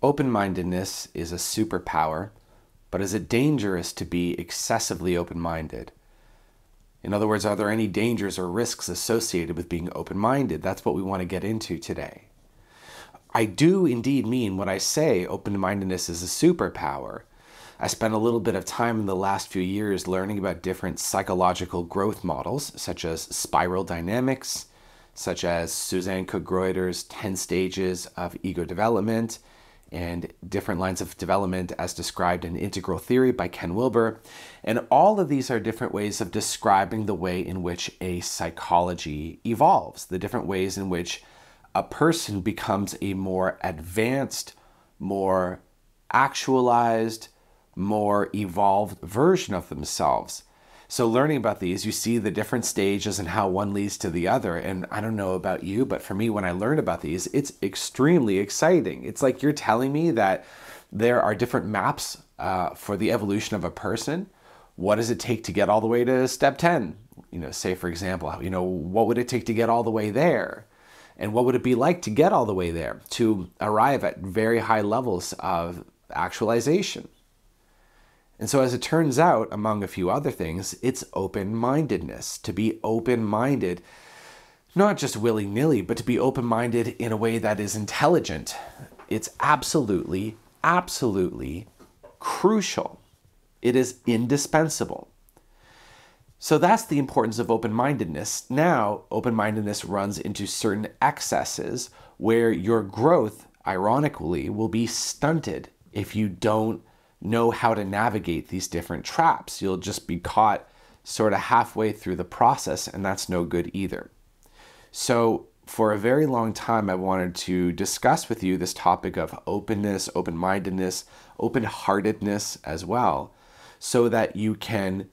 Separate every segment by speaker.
Speaker 1: Open-mindedness is a superpower, but is it dangerous to be excessively open-minded? In other words, are there any dangers or risks associated with being open-minded? That's what we want to get into today. I do indeed mean when I say open-mindedness is a superpower. I spent a little bit of time in the last few years learning about different psychological growth models, such as spiral dynamics, such as Suzanne Cook-Greuter's 10 stages of ego development, and different lines of development as described in Integral Theory by Ken Wilber. And all of these are different ways of describing the way in which a psychology evolves, the different ways in which a person becomes a more advanced, more actualized, more evolved version of themselves. So learning about these, you see the different stages and how one leads to the other. And I don't know about you, but for me, when I learn about these, it's extremely exciting. It's like you're telling me that there are different maps for the evolution of a person. What does it take to get all the way to step 10? Say for example, what would it take to get all the way there? And what would it be like to get all the way there, to arrive at very high levels of actualization? And so as it turns out, among a few other things, it's open-mindedness. To be open-minded, not just willy-nilly, but to be open-minded in a way that is intelligent. It's absolutely, absolutely crucial. It is indispensable. So that's the importance of open-mindedness. Now, open-mindedness runs into certain excesses where your growth, ironically, will be stunted if you don't know how to navigate these different traps. You'll just be caught sort of halfway through the process, and that's no good either. So for a very long time, I wanted to discuss with you this topic of openness, open-mindedness, open-heartedness as well, so that you can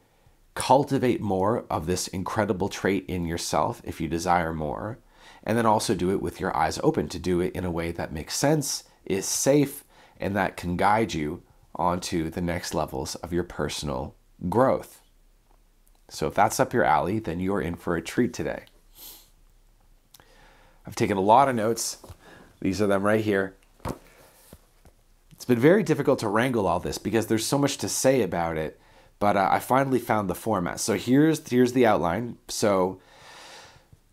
Speaker 1: cultivate more of this incredible trait in yourself if you desire more, and then also do it with your eyes open, to do it in a way that makes sense, is safe, and that can guide you onto the next levels of your personal growth. So if that's up your alley, then you're in for a treat today. I've taken a lot of notes. These are them right here. It's been very difficult to wrangle all this because there's so much to say about it, but I finally found the format. So here's the outline. So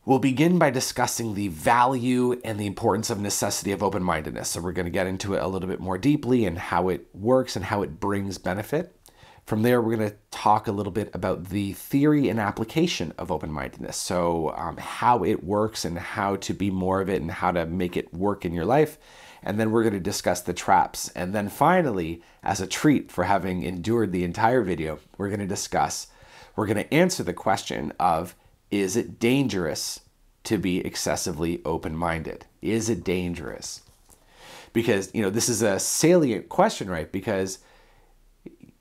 Speaker 1: we'll begin by discussing the value and the importance of necessity of open-mindedness. So we're going to get into it a little bit more deeply and how it works and how it brings benefit. From there, we're going to talk a little bit about the theory and application of open-mindedness. So how it works and how to be more of it and how to make it work in your life. And then we're going to discuss the traps. And then finally, as a treat for having endured the entire video, we're going to answer the question of, is it dangerous to be excessively open-minded? Is it dangerous? Because, this is a salient question, right? Because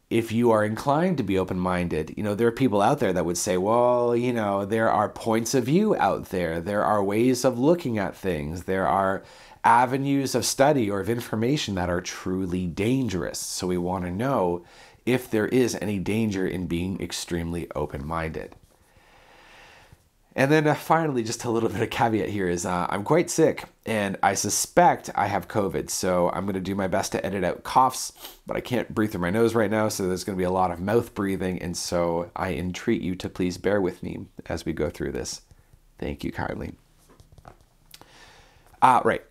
Speaker 1: if you are inclined to be open-minded, there are people out there that would say, well, there are points of view out there. There are ways of looking at things. There are avenues of study or of information that are truly dangerous. So we want to know if there is any danger in being extremely open-minded. And then finally, just a little bit of caveat here is I'm quite sick and I suspect I have COVID. So I'm going to do my best to edit out coughs, but I can't breathe through my nose right now. So there's going to be a lot of mouth breathing. And so I entreat you to please bear with me as we go through this. Thank you kindly. Right.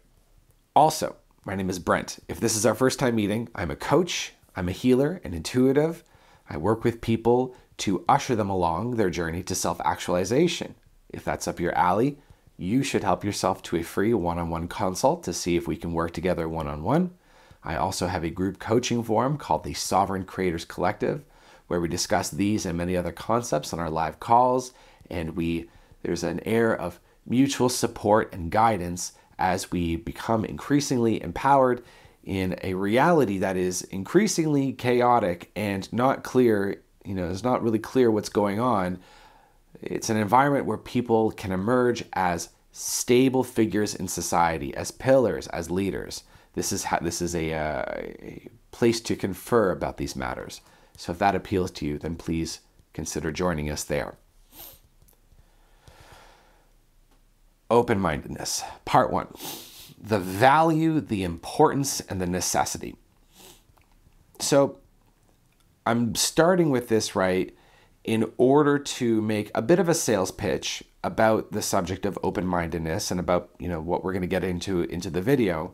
Speaker 1: Also, my name is Brent. If this is our first time meeting, I'm a coach, I'm a healer, an intuitive. I work with people to usher them along their journey to self-actualization. If that's up your alley, you should help yourself to a free one-on-one consult to see if we can work together one-on-one. I also have a group coaching forum called the Sovereign Creators Collective, where we discuss these and many other concepts on our live calls, and there's an air of mutual support and guidance as we become increasingly empowered in a reality that is increasingly chaotic and not clear. It's not really clear what's going on. It's an environment where people can emerge as stable figures in society, as pillars, as leaders. This is a place to confer about these matters. So if that appeals to you, then please consider joining us there. Open-mindedness, part 1. the value, the importance, and the necessity. So I'm starting with this, right, in order to make a bit of a sales pitch about the subject of open-mindedness and about, what we're going to get into the video.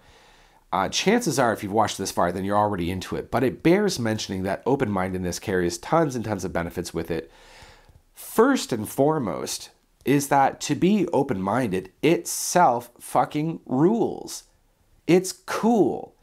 Speaker 1: Chances are, if you've watched this far, then you're already into it. But it bears mentioning that open-mindedness carries tons and tons of benefits with it. First and foremost is that to be open-minded itself fucking rules. It's cool.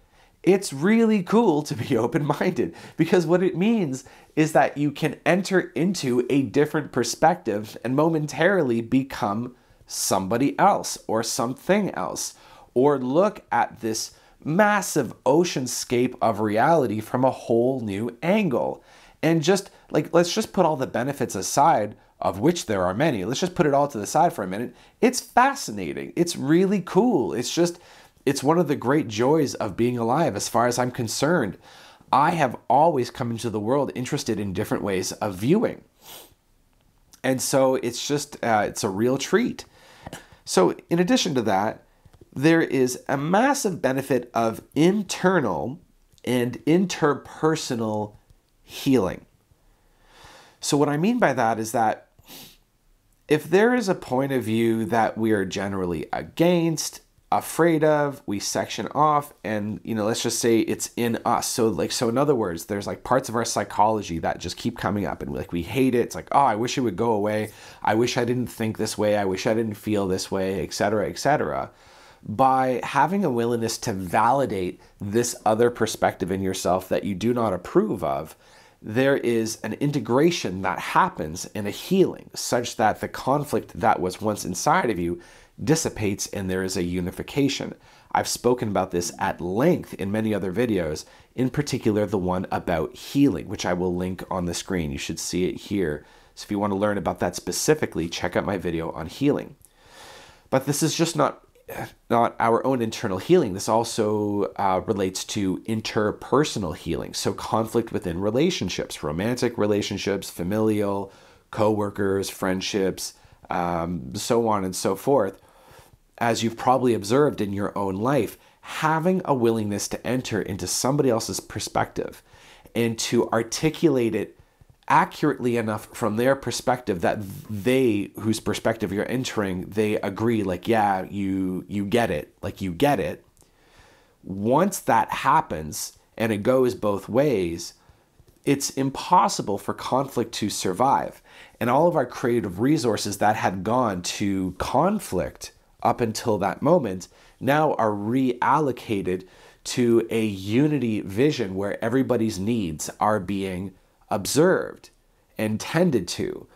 Speaker 1: It's really cool to be open-minded, because what it means is that you can enter into a different perspective and momentarily become somebody else or something else, or look at this massive oceanscape of reality from a whole new angle. And just let's just put all the benefits aside, of which there are many. Let's just put it all to the side for a minute. It's fascinating. It's really cool. It's one of the great joys of being alive, as far as I'm concerned. I have always come into the world interested in different ways of viewing. And so it's just, it's a real treat. So in addition to that, there is a massive benefit of internal and interpersonal healing. So what I mean by that is that if there is a point of view that we are generally against, afraid of, we section off, and let's just say it's in us. So in other words, there's parts of our psychology that just keep coming up, and we hate it. It's oh, I wish it would go away. I wish I didn't think this way. I wish I didn't feel this way, etc., etc. By having a willingness to validate this other perspective in yourself that you do not approve of, there is an integration that happens and a healing such that the conflict that was once inside of you dissipates and there is a unification. I've spoken about this at length in many other videos, in particular the one about healing, which I will link on the screen. You should see it here. So if you want to learn about that specifically, check out my video on healing. But this is just not our own internal healing. This also relates to interpersonal healing. So conflict within relationships, romantic relationships, familial, co-workers, friendships, so on and so forth. As you've probably observed in your own life, having a willingness to enter into somebody else's perspective and to articulate it accurately enough from their perspective that they, whose perspective you're entering, they agree, yeah, you get it, you get it. Once that happens, and it goes both ways, it's impossible for conflict to survive. And all of our creative resources that had gone to conflict up until that moment now are reallocated to a unity vision where everybody's needs are being observed and tended to.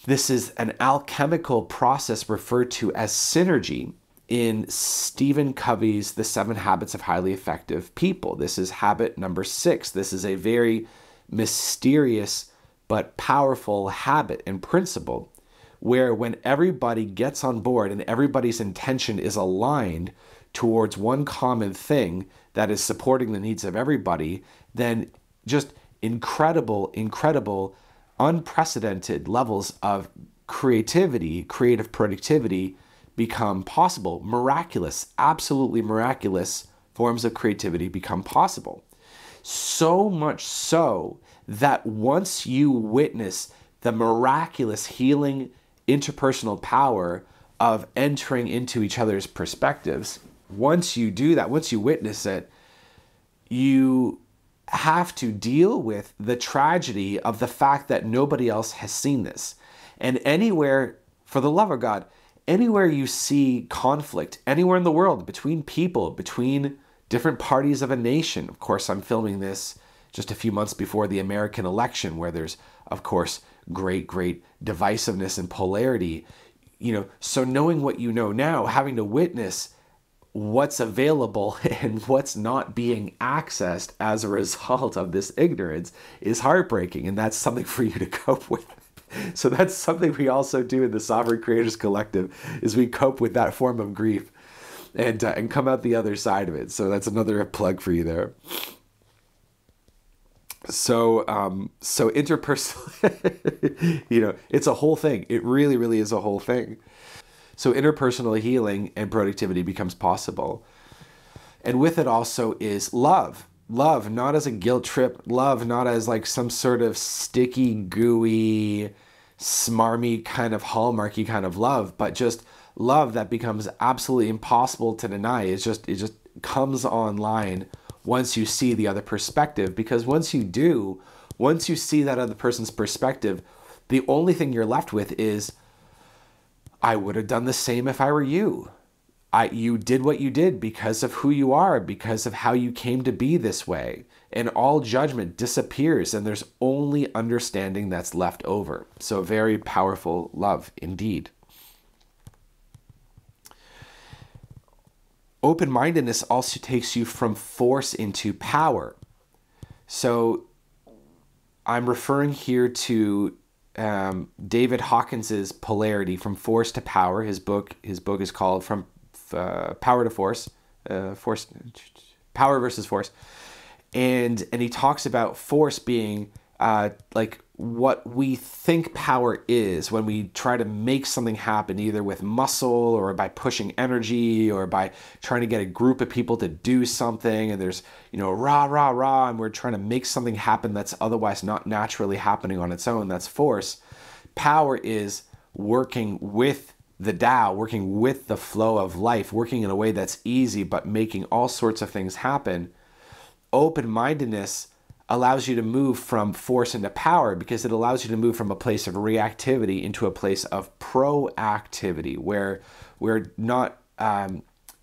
Speaker 1: This is an alchemical process referred to as synergy in Stephen Covey's The 7 Habits of Highly Effective People. This is habit number 6. This is a very mysterious but powerful habit and principle where when everybody gets on board and everybody's intention is aligned towards one common thing that is supporting the needs of everybody, then just incredible, unprecedented levels of creativity, creative productivity become possible. Miraculous, absolutely miraculous forms of creativity become possible. So much so that once you witness the miraculous healing interpersonal power of entering into each other's perspectives, once you do that, once you witness it, you have to deal with the tragedy of the fact that nobody else has seen this. And anywhere, for the love of God, anywhere you see conflict, anywhere in the world, between people, between different parties of a nation. Of course, I'm filming this just a few months before the American election, where there's, of course, great divisiveness and polarity. So knowing what you know now, having to witness what's available and what's not being accessed as a result of this ignorance is heartbreaking, and that's something for you to cope with. So that's something we also do in the Sovereign Creators Collective, is we cope with that form of grief and come out the other side of it. So that's another plug for you there. So interpersonal, it's a whole thing. It really is a whole thing. So interpersonal healing and productivity becomes possible. And with it also is love. Love, not as a guilt trip. Love, not as like some sort of sticky, gooey, smarmy kind of hallmarky kind of love, but just love that becomes absolutely impossible to deny. It just comes online once you see the other perspective. Because once you see that other person's perspective, the only thing you're left with is, I would have done the same if I were you. You did what you did because of who you are, because of how you came to be this way. And all judgment disappears, and there's only understanding that's left over. So very powerful love indeed. Open-mindedness also takes you from force into power. So I'm referring here to David Hawkins's Polarity, From Force to Power. His book is called From Power to Force, Power versus Force. And he talks about force being like what we think power is when we try to make something happen, either with muscle or by pushing energy or by trying to get a group of people to do something. And there's, rah, rah, rah, and we're trying to make something happen that's otherwise not naturally happening on its own. That's force. Power is working with the Tao, working with the flow of life, working in a way that's easy, but making all sorts of things happen. Open-mindedness allows you to move from force into power, because it allows you to move from a place of reactivity into a place of proactivity, where we're not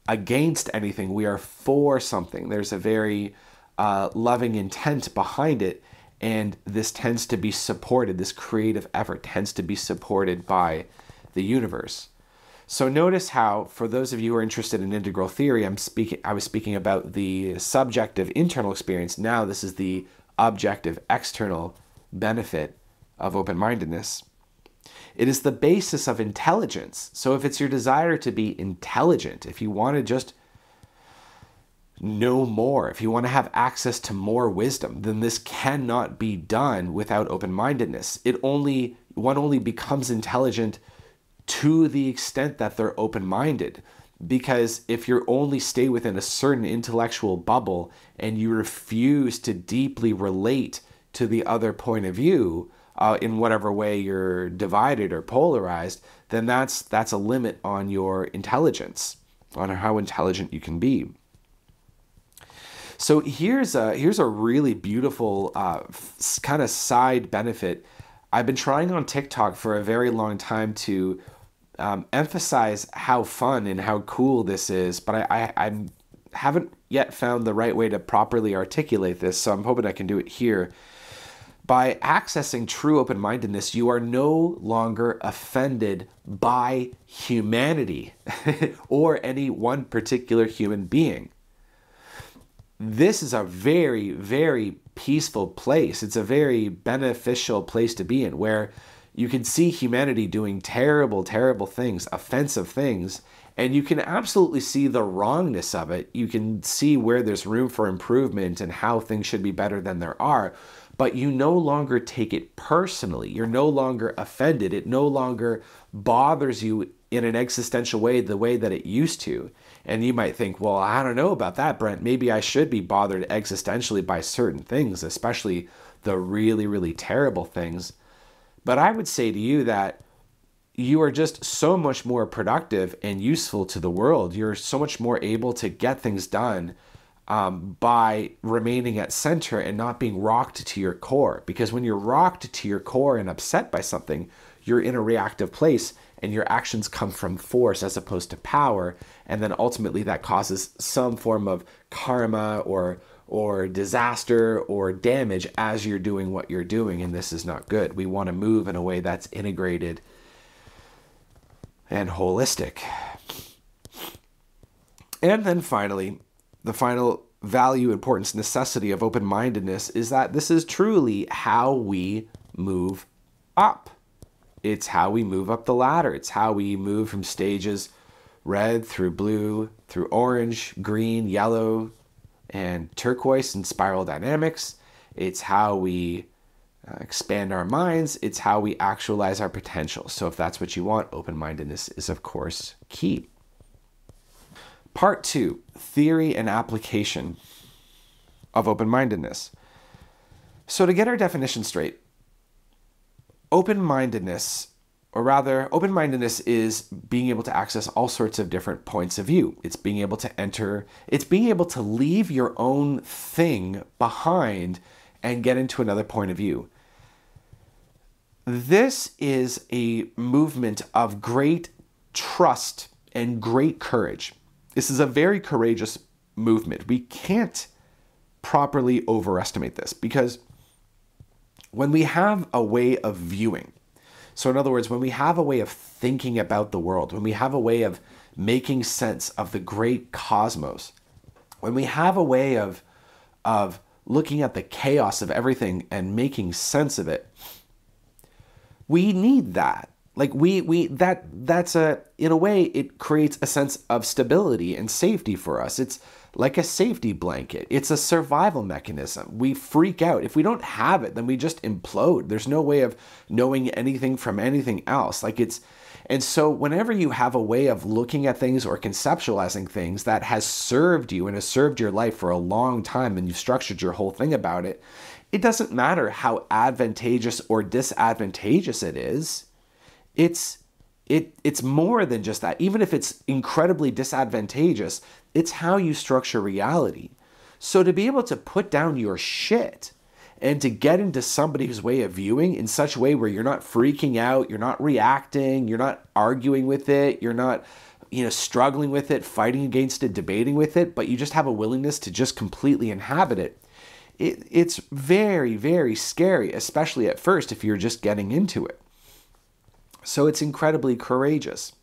Speaker 1: against anything, we are for something. There's a very loving intent behind it, and this tends to be supported, this creative effort tends to be supported by the universe. So notice how, for those of you who are interested in integral theory, I was speaking about the subjective internal experience. Now this is the objective external benefit of open-mindedness. It is the basis of intelligence. So if it's your desire to be intelligent, if you want to just know more, if you want to have access to more wisdom, then this cannot be done without open-mindedness. One only becomes intelligent to the extent that they're open-minded. Because if you only stay within a certain intellectual bubble and you refuse to deeply relate to the other point of view, in whatever way you're divided or polarized, then that's a limit on your intelligence, on how intelligent you can be. So here's a really beautiful kind of side benefit. I've been trying on TikTok for a very long time to emphasize how fun and how cool this is, but I haven't yet found the right way to properly articulate this, so I'm hoping I can do it here. By accessing true open-mindedness, you are no longer offended by humanity or any one particular human being. This is a very, very peaceful place. It's a very beneficial place to be in, where you can see humanity doing terrible, terrible things, offensive things, and you can absolutely see the wrongness of it. You can see where there's room for improvement and how things should be better than there are, but you no longer take it personally. You're no longer offended. It no longer bothers you in an existential way the way that it used to. And you might think, well, I don't know about that, Brent. Maybe I should be bothered existentially by certain things, especially the really, really terrible things. But I would say to you that you are just so much more productive and useful to the world. You're so much more able to get things done by remaining at center and not being rocked to your core. Because when you're rocked to your core and upset by something, you're in a reactive place and your actions come from force as opposed to power. And then ultimately that causes some form of karma or disaster or damage as you're doing what you're doing, and this is not good. We want to move in a way that's integrated and holistic. And then finally, the final value, importance, necessity of open-mindedness is that this is truly how we move up. It's how we move up the ladder. It's how we move from stages red through blue, through orange, green, yellow, and turquoise and spiral dynamics. It's how we expand our minds. It's how we actualize our potential. So if that's what you want, open-mindedness is, of course, key. Part 2, theory and application of open-mindedness. So to get our definition straight, open-mindedness is being able to access all sorts of different points of view. It's being able to leave your own thing behind and get into another point of view. This is a movement of great trust and great courage. This is a very courageous movement. We can't properly overestimate this, because when we have a way of viewing, so in other words, when we have a way of thinking about the world, when we have a way of making sense of the great cosmos, when we have a way of looking at the chaos of everything and making sense of it, we need that. Like that's in a way, it creates a sense of stability and safety for us. It's like a safety blanket. It's a survival mechanism. We freak out. If we don't have it, then we just implode. There's no way of knowing anything from anything else. And so whenever you have a way of looking at things or conceptualizing things that has served you and has served your life for a long time, and you've structured your whole thing about it, it doesn't matter how advantageous or disadvantageous it is. It's more than just that. Even if it's incredibly disadvantageous, it's how you structure reality. So to be able to put down your shit and to get into somebody's way of viewing in such a way where you're not freaking out, you're not reacting, you're not arguing with it, you're not, struggling with it, fighting against it, debating with it, but you just have a willingness to just completely inhabit it. It's very, very scary, especially at first if you're just getting into it. So it's incredibly courageous.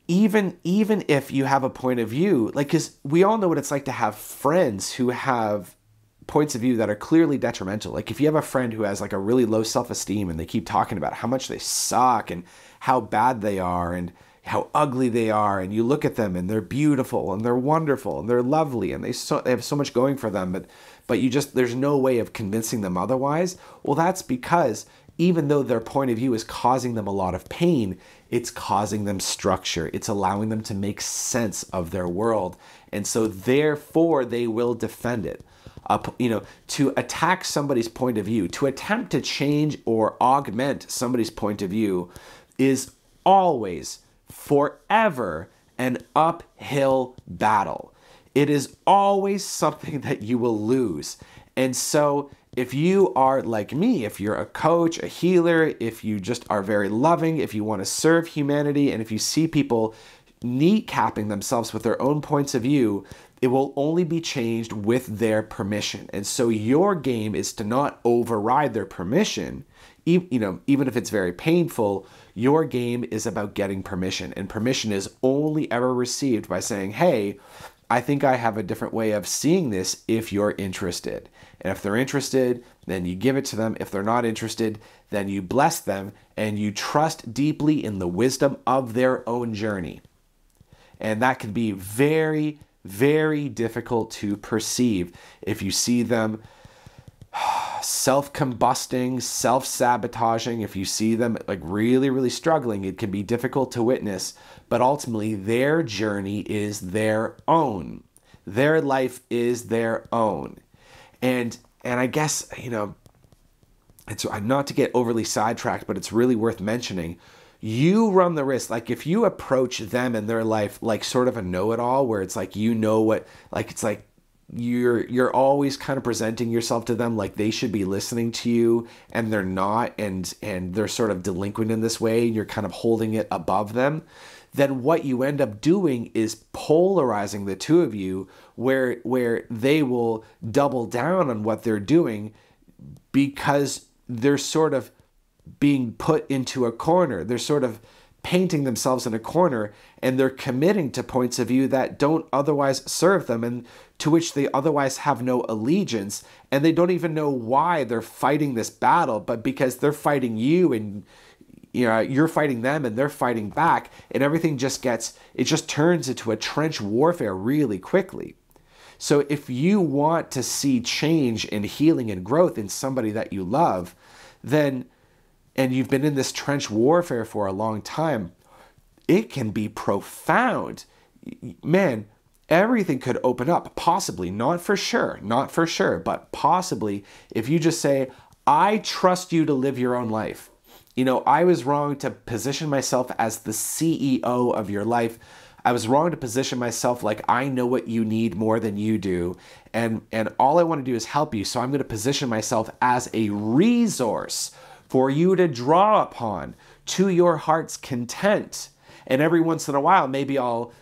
Speaker 1: Even if you have a point of view, because we all know what it's like to have friends who have points of view that are clearly detrimental. Like if you have a friend who has a really low self-esteem and they keep talking about how much they suck and how bad they are and how ugly they are, and you look at them and they're beautiful and they're wonderful and they're lovely and they have so much going for them, but there's no way of convincing them otherwise. Well, that's because even though their point of view is causing them a lot of pain, it's causing them structure. It's allowing them to make sense of their world. And so therefore they will defend it. To attack somebody's point of view, to attempt to change or augment somebody's point of view is always, forever, an uphill battle. It is always something that you will lose. And so if you are like me, if you're a coach, a healer, if you just are very loving, if you want to serve humanity, and if you see people kneecapping themselves with their own points of view, it will only be changed with their permission. And so your game is to not override their permission. Even if it's very painful, your game is about getting permission. And permission is only ever received by saying, hey, I think I have a different way of seeing this if you're interested. And if they're interested, then you give it to them. If they're not interested, then you bless them and you trust deeply in the wisdom of their own journey. And that can be very, very difficult to perceive if you see them self-combusting, self-sabotaging. If you see them really, really struggling, it can be difficult to witness. But ultimately, their journey is their own. Their life is their own. And I guess, it's not to get overly sidetracked, but it's really worth mentioning. You run the risk, if you approach them in their life like sort of a know-it-all, where it's you're always kind of presenting yourself to them like they should be listening to you, and they're not, and they're sort of delinquent in this way, and you're kind of holding it above them, then what you end up doing is polarizing the two of you, where they will double down on what they're doing because they're sort of being put into a corner. They're sort of painting themselves in a corner, and they're committing to points of view that don't otherwise serve them and to which they otherwise have no allegiance, and they don't even know why they're fighting this battle, but because they're fighting you, and you're fighting them and they're fighting back, and everything just turns into a trench warfare really quickly. So if you want to see change and healing and growth in somebody that you love, then, and you've been in this trench warfare for a long time, it can be profound. Man, everything could open up, possibly, not for sure, but possibly if you just say, I trust you to live your own life. You know, I was wrong to position myself as the CEO of your life. I was wrong to position myself like I know what you need more than you do. And all I want to do is help you. So I'm going to position myself as a resource for you to draw upon to your heart's content. And every once in a while, maybe I'll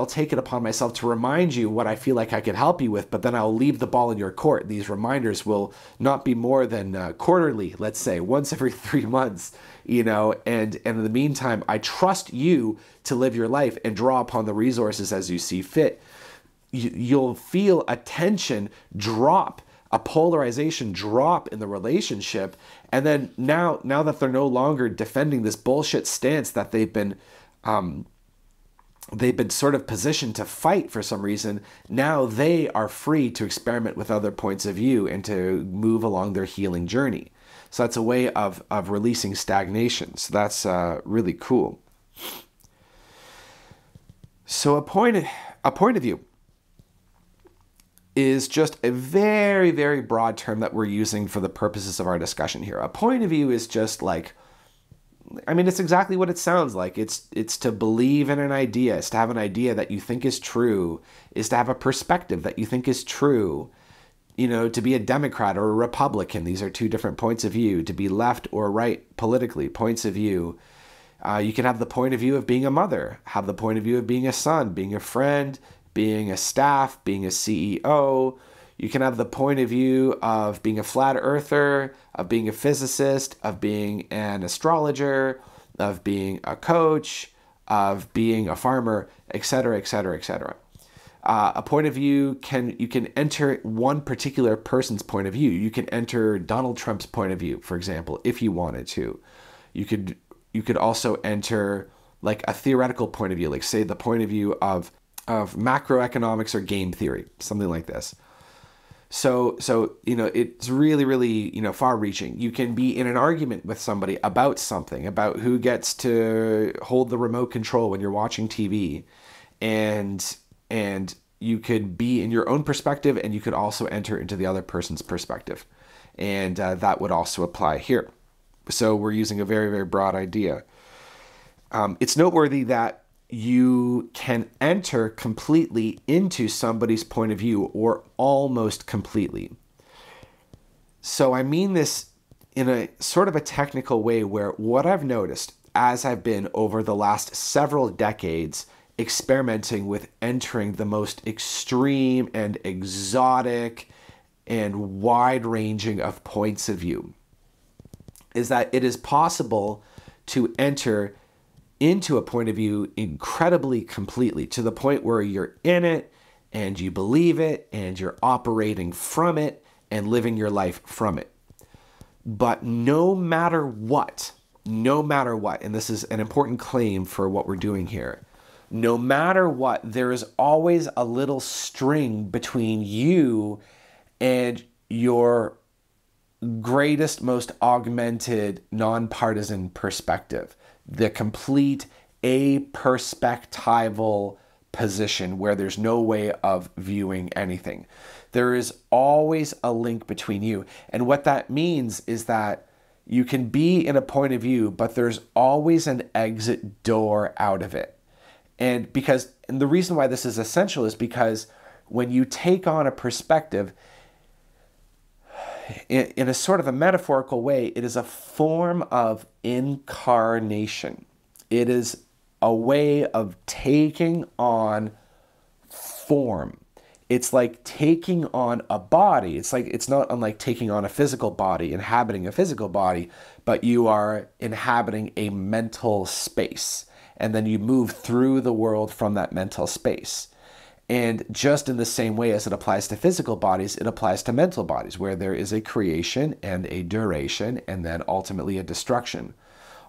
Speaker 1: take it upon myself to remind you what I feel like I could help you with, but then I'll leave the ball in your court. These reminders will not be more than quarterly, let's say, once every 3 months, and in the meantime, I trust you to live your life and draw upon the resources as you see fit. You'll feel a tension drop, a polarization drop in the relationship. And then now that they're no longer defending this bullshit stance that they've been sort of positioned to fight for some reason, now they are free to experiment with other points of view and to move along their healing journey. So that's a way of releasing stagnation. So that's really cool. So a point of view is just a very, very broad term that we're using for the purposes of our discussion here. A point of view is just like, it's exactly what it sounds like. It's to believe in an idea. It's to have an idea that you think is true. Is to have a perspective that you think is true. To be a Democrat or a Republican. These are two different points of view. To be left or right politically, points of view. You can have the point of view of being a mother, have the point of view of being a son, being a friend, being a staff, being a CEO. You can have the point of view of being a flat earther, of being a physicist, of being an astrologer, of being a coach, of being a farmer, etc., etc., etc. A point of view you can enter one particular person's point of view. You can enter Donald Trump's point of view, for example, if you wanted to. You could also enter like a theoretical point of view, like say the point of view of macroeconomics or game theory, something like this. So it's really, really, far-reaching. You can be in an argument with somebody about something, about who gets to hold the remote control when you're watching TV, and you could be in your own perspective, and you could also enter into the other person's perspective, and that would also apply here. So we're using a very, very broad idea. It's noteworthy that you can enter completely into somebody's point of view, or almost completely. So I mean this in a sort of a technical way, where what I've noticed as I've been over the last several decades experimenting with entering the most extreme and exotic and wide-ranging of points of view, is that it is possible to enter into a point of view incredibly completely, to the point where you're in it and you believe it and you're operating from it and living your life from it. But no matter what, and this is an important claim for what we're doing here, no matter what, there is always a little string between you and your greatest, most augmented, nonpartisan perspective. The complete aperspectival position where there's no way of viewing anything. There is always a link between you. And what that means is that you can be in a point of view, but there's always an exit door out of it. And the reason why this is essential is because when you take on a perspective, in a sort of a metaphorical way, it is a form of incarnation. It is a way of taking on form. It's like taking on a body. It's not unlike taking on a physical body, inhabiting a physical body, but you are inhabiting a mental space. And then you move through the world from that mental space. And just in the same way as it applies to physical bodies, it applies to mental bodies, where there is a creation and a duration and then ultimately a destruction.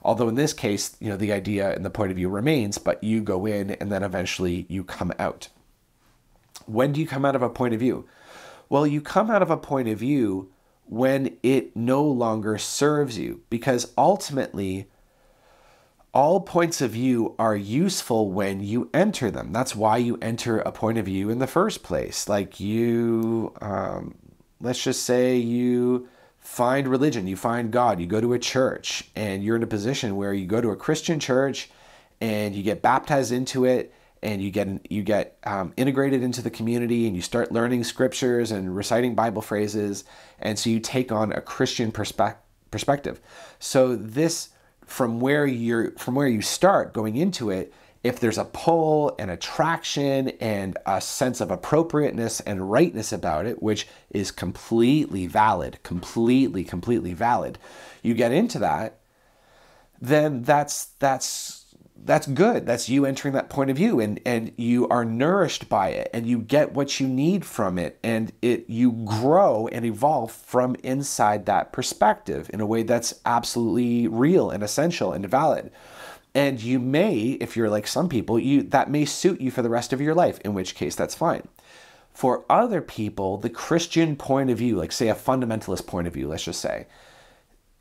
Speaker 1: Although in this case, the idea and the point of view remains, but you go in and then eventually you come out. When do you come out of a point of view? Well, you come out of a point of view when it no longer serves you, because ultimately, all points of view are useful when you enter them. That's why you enter a point of view in the first place. Like let's just say you find religion, you find God, you go to a church, and you're in a position where you go to a Christian church and you get baptized into it, and you get integrated into the community, and you start learning scriptures and reciting Bible phrases, and so you take on a Christian perspective. So this, from where you start going into it, if there's a pull and attraction and a sense of appropriateness and rightness about it, which is completely valid, completely valid, you get into that, then that's good. That's you entering that point of view, and you are nourished by it, and you get what you need from it, and you grow and evolve from inside that perspective in a way that's absolutely real and essential and valid. And you may, if you're like some people, that may suit you for the rest of your life, in which case that's fine. For other people, the Christian point of view, like say a fundamentalist point of view, let's just say,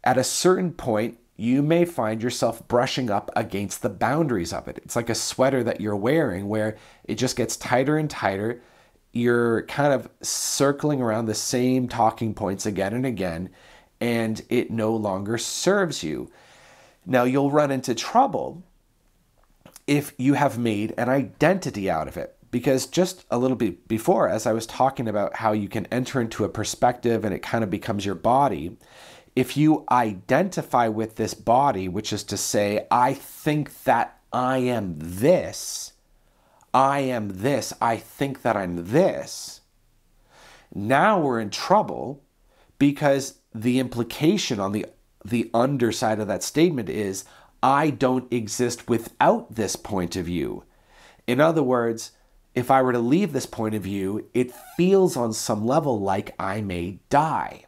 Speaker 1: at a certain point, you may find yourself brushing up against the boundaries of it. It's like a sweater that you're wearing where it just gets tighter and tighter. You're kind of circling around the same talking points again and again, and it no longer serves you. Now, you'll run into trouble if you have made an identity out of it. Because just a little bit before, as I was talking about how you can enter into a perspective and it kind of becomes your body, if you identify with this body, which is to say, I think that I am this, I think that I'm this, now we're in trouble, because the implication on the underside of that statement is, I don't exist without this point of view. In other words, if I were to leave this point of view, it feels on some level like I may die.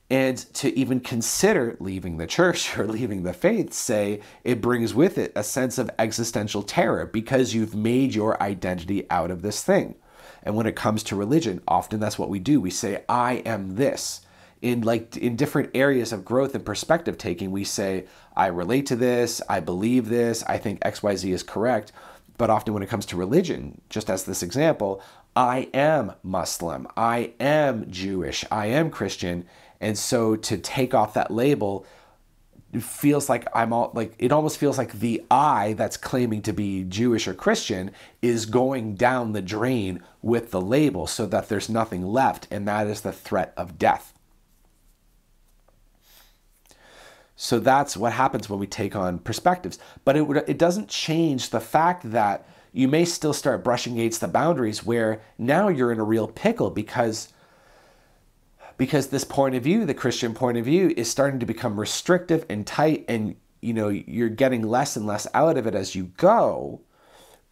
Speaker 1: And to even consider leaving the church or leaving the faith, say, it brings with it a sense of existential terror because you've made your identity out of this thing. And when it comes to religion, often that's what we do. We say, I am this. In different areas of growth and perspective taking, we say, I relate to this, I believe this, I think XYZ is correct. But often when it comes to religion, just as this example, I am Muslim, I am Jewish, I am Christian. And so to take off that label, it feels like it almost feels like the I that's claiming to be Jewish or Christian is going down the drain with the label so that there's nothing left, and that is the threat of death. So that's what happens when we take on perspectives. But it doesn't change the fact that you may still start brushing against the boundaries where now you're in a real pickle because this point of view, the Christian point of view, is starting to become restrictive and tight, and you're getting less and less out of it as you go,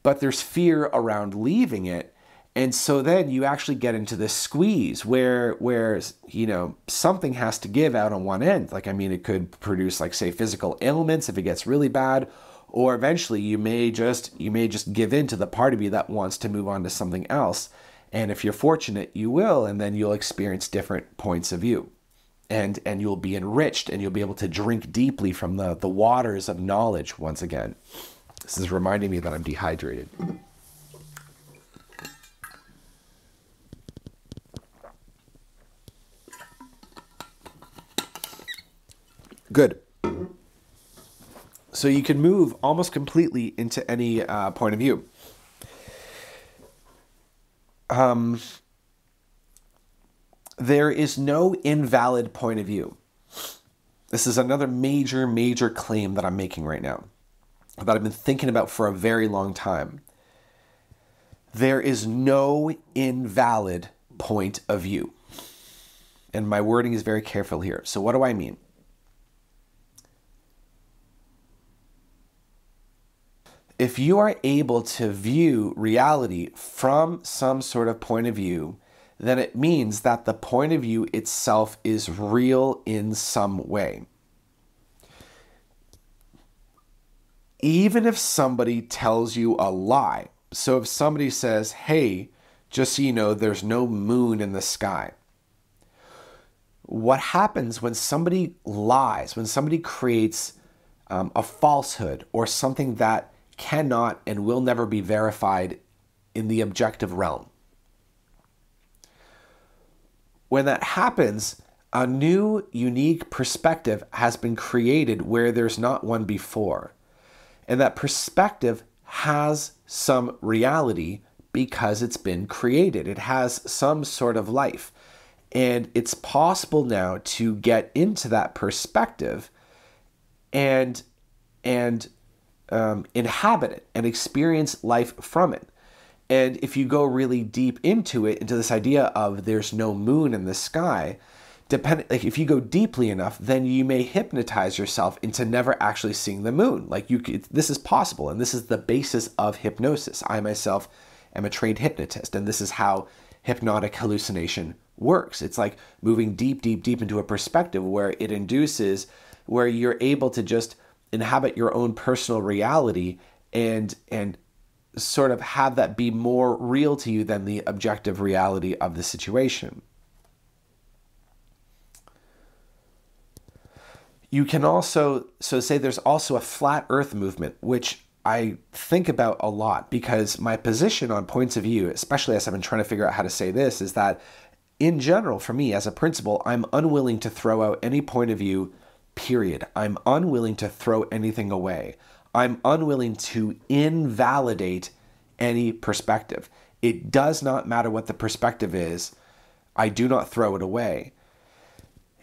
Speaker 1: but there's fear around leaving it. And so then you actually get into this squeeze where something has to give out on one end. It could produce, say, physical ailments if it gets really bad, or eventually you may just give in to the part of you that wants to move on to something else. And if you're fortunate, you will, and then you'll experience different points of view. And you'll be enriched, and you'll be able to drink deeply from the waters of knowledge once again. This is reminding me that I'm dehydrated. Good. So you can move almost completely into any point of view. There is no invalid point of view. This is another major claim that I'm making right now, that I've been thinking about for a very long time. There is no invalid point of view. And my wording is very careful here. So what do I mean? If you are able to view reality from some sort of point of view, then it means that the point of view itself is real in some way. Even if somebody tells you a lie, So if somebody says, hey, just so you know, there's no moon in the sky. What happens when somebody lies, when somebody creates a falsehood or something that cannot and will never be verified in the objective realm? When that happens, a new, unique perspective has been created where there's not one before. And that perspective has some reality because it's been created. It has some sort of life. And it's possible now to get into that perspective and inhabit it and experience life from it. And if you go really deep into it, into this idea of there's no moon in the sky, if you go deeply enough, then you may hypnotize yourself into never actually seeing the moon. This is possible, and this is the basis of hypnosis. I myself am a trained hypnotist, and this is how hypnotic hallucination works. It's like moving deep, deep, deep into a perspective where it induces, where you're able to just inhabit your own personal reality and sort of have that be more real to you than the objective reality of the situation. You can also, say there's also a flat earth movement, which I think about a lot because my position on points of view, especially as I've been trying to figure out how to say this, is that in general, for me as a principle, I'm unwilling to throw out any point of view, period. I'm unwilling to throw anything away. I'm unwilling to invalidate any perspective. It does not matter what the perspective is. I do not throw it away.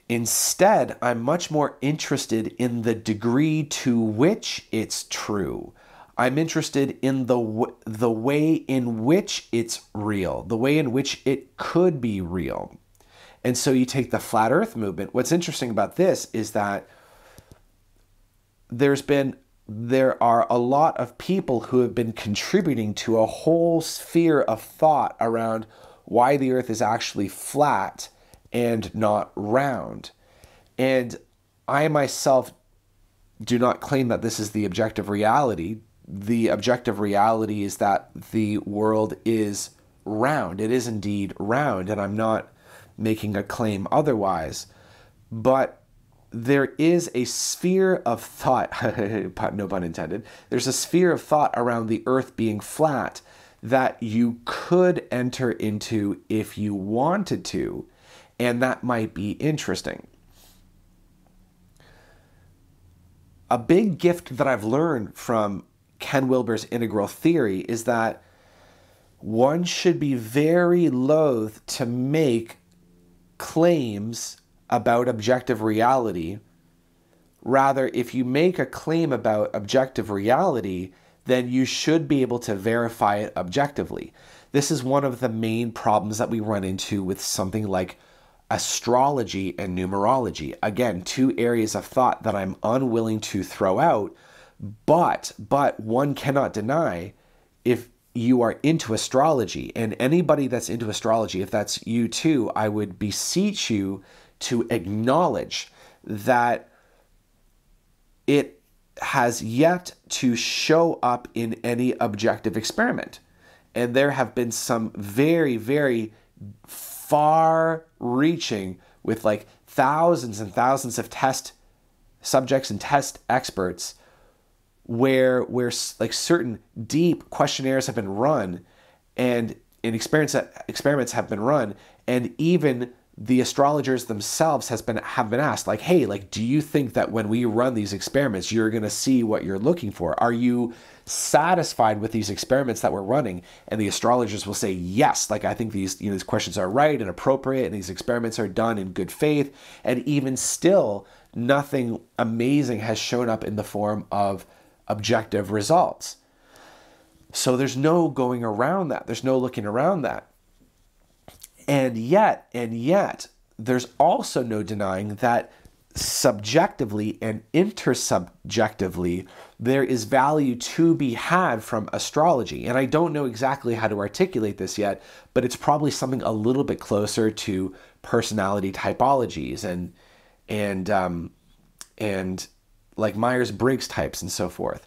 Speaker 1: Instead, I'm much more interested in the degree to which it's true. I'm interested in the way in which it's real, the way in which it could be real. And so you take the flat earth movement. What's interesting about this is that there are a lot of people who have been contributing to a whole sphere of thought around why the earth is actually flat and not round. And I myself do not claim that this is the objective reality. The objective reality is that the world is round. It is indeed round, and I'm not making a claim otherwise. But there is a sphere of thought, no pun intended, there's a sphere of thought around the earth being flat that you could enter into if you wanted to, and that might be interesting. A big gift that I've learned from Ken Wilber's integral theory is that one should be very loath to make claims about objective reality. Rather, if you make a claim about objective reality, then you should be able to verify it objectively. This is one of the main problems that we run into with something like astrology and numerology. Again, two areas of thought that I'm unwilling to throw out, but one cannot deny, if you are into astrology, and anybody that's into astrology, if that's you too, I would beseech you to acknowledge that it has yet to show up in any objective experiment. And there have been some very, very far-reaching, with like thousands and thousands of test subjects and test experts, where like certain deep questionnaires have been run, and experiments have been run, and even the astrologers themselves have been asked, like, hey, like, do you think that when we run these experiments, you're going to see what you're looking for? Are you satisfied with these experiments that we're running? And the astrologers will say, yes, like, I think these questions are right and appropriate, and these experiments are done in good faith. And even still, nothing amazing has shown up in the form of objective results. So there's no going around that. There's no looking around that. And yet, there's also no denying that subjectively and intersubjectively, there is value to be had from astrology. And I don't know exactly how to articulate this yet, but it's probably something a little bit closer to personality typologies and like Myers-Briggs types and so forth.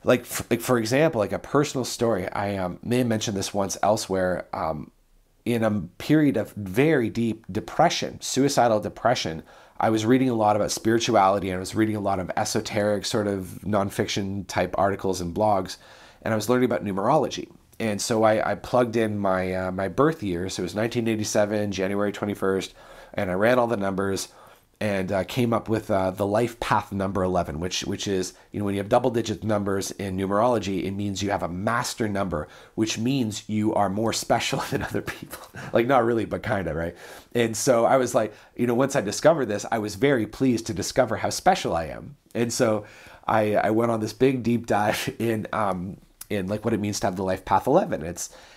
Speaker 1: Like for example, like a personal story. I may have mentioned this once elsewhere. In a period of very deep depression, suicidal depression, I was reading a lot about spirituality, and I was reading a lot of esoteric sort of nonfiction type articles and blogs, and I was learning about numerology. And so I plugged in my birth year, so it was 1987, January 21st, and I ran all the numbers and came up with the life path number 11, which is, when you have double digit numbers in numerology, it means you have a master number, which means you are more special than other people. Like, not really, but kind of, right? And so I was like, once I discovered this, I was very pleased to discover how special I am. And so I went on this big deep dive in like what it means to have the life path 11.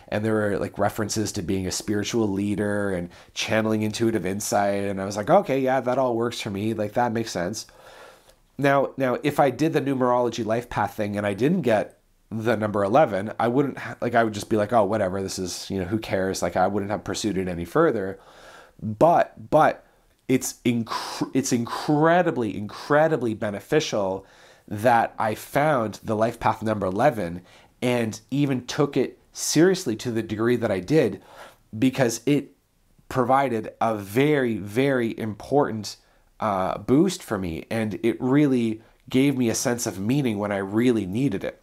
Speaker 1: And there were like references to being a spiritual leader and channeling intuitive insight. And I was like, okay, yeah, that all works for me. Like, that makes sense. Now, if I did the numerology life path thing and I didn't get the number 11, I wouldn't I would just be like, oh, whatever, this is, who cares? Like, I wouldn't have pursued it any further. But it's incredibly, incredibly beneficial that I found the life path number 11 and even took it seriously to the degree that I did, because it provided a very, very important boost for me, and it really gave me a sense of meaning when I really needed it.